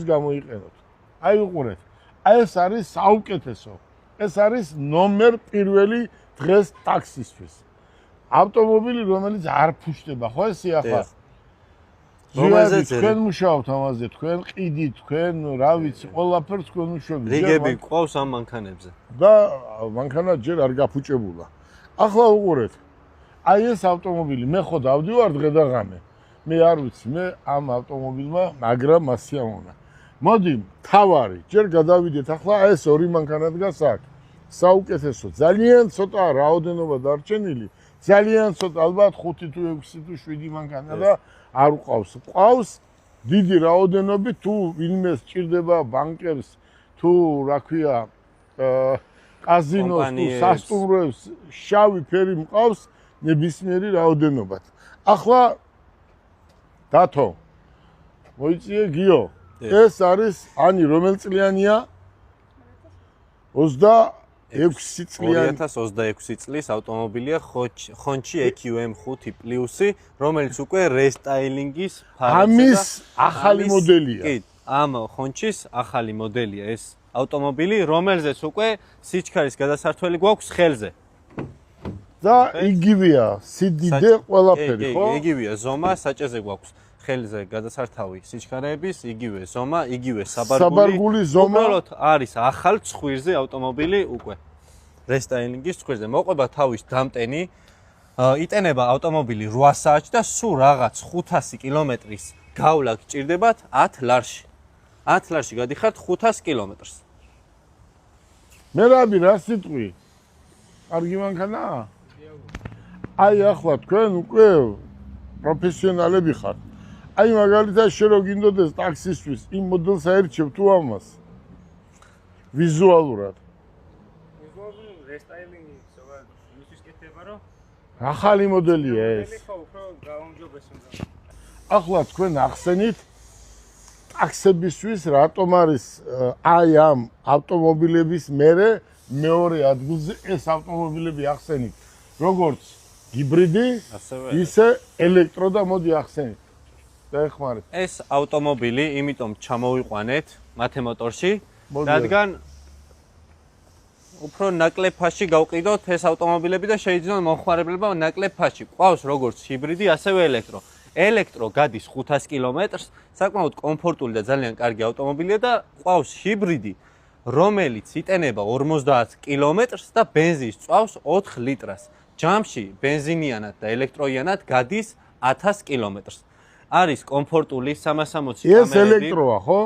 გამოიყენოთ. აი უყურეთ. აი ეს არის საუკეთესო. ეს არის ნომერ პირველი დღეს ტაქსისთვის. ავტომობილი, რომელიც არ ფუშტება, ხო ესე ახლა? რომელზეც თქვენ მუშაობთ ამაზე, თქვენ ყიდით, თქვენ რა ვიცი, ყველაფერს თქვენ მუშაობთ. რიგები ყავს ამ მანქანებზე. და მანქანა ჯერ არ გაფუჭებულა. ახლა უყურეთ. აი ეს ავტომობილი მე ხო დავდივარ დღე და ღამე. მე არ ვიცი, მე ამ ავტომობილმა მაგრამ მასიამონა. მოდი, თავარი, ჯერ გადავიდეთ ახლა ეს ორი მანქანა დგას აქ. საუკეთესო, ძალიან ცოტა რაოდენობა დარჩენილი, ძალიან ცოტა, ალბათ 5 თუ 6 თუ 7 მანქანა და არ ყავს. ყავს დიდი რაოდენობით, თუ ვინმე სჭირდება ბანკებს, თუ რა ქვია, კაზინოს, თუ სასტუმროებს, შავი ფერი მყავს ნებისმიერი რაოდენობად. ახლა დათო, მოიწიე გიო. ეს არის ანი რომელ წლიანია? 26 წლიანი. 2026 წლის ავტომობილია ხონჩი EQM5 პლუსი, რომელიც უკვე რესტაილინგის ფარზე ამის ახალი მოდელია. კი, ამ ხონჩის ახალი მოდელია ეს ავტომობილი, რომელზეც უკვე სიჩქარის გადასართველი გვაქვს ხელზე. და იგივეა, სიდიდე ყველაფერი, ხო? იგივეა, ზომა საჭეზე გვაქვს. ხელზე გადასართავი სიჩქარეების, იგივე ზომა, იგივე საბარგული ზომა. უბრალოდ არის ახალ ცხვირზე ავტომობილი უკვე. რესტაილინგის ცხვირზე. მოყვება თავის დამტენი. იტენება ავტომობილი 8 საათში და სულ რაღაც 500 კილომეტრის გავლა გჭირდებათ 10 ლარში. 10 ლარში გადიხართ 500 კილომეტრს. მე რა სიტყვი? კარგი მანქანაა? აი ახლა თქვენ უკვე პროფესიონალები ხართ. აი მაგალითად შე რო გინდოდეს ტაქსისთვის იმ მოდელს აერჩევ თუ ამას ვიზუალურად რესტაილინგი ზოგადად იმისთვის კეთდება რომ ახალი მოდელია ეს ხო უფრო გაუმჯობესო ახლა თქვენ ახსენით ტაქსებისთვის რატომ არის აი ამ ავტომობილების მერე მეორე ადგილზე ეს ავტომობილები ახსენით როგორც ჰიბრიდი ისე ელექტრო და მოდი ახსენით დაეხმარეთ. ეს ავტომობილი იმიტომ ჩამოვიყვანეთ მათემოტორში, რადგან უფრო ნაკლებ ფასში გავყიდოთ ეს ავტომობილები და შეიძლება მომხმარებელმა ნაკლებ ფასში. ყავს როგორც ჰიბრიდი, ასევე ელექტრო. ელექტრო გადის 500 კილომეტრს, საკმაოდ კომფორტული და ძალიან კარგი ავტომობილია და ყავს ჰიბრიდი, რომელიც იტენება 50 კილომეტრს და ბენზინს წვავს 4 ლიტრას. ჯამში ბენზინიანად და ელექტროიანად გადის 1000 კილომეტრს. არის კომფორტული 360 კამერები. ეს ელექტროა, ხო?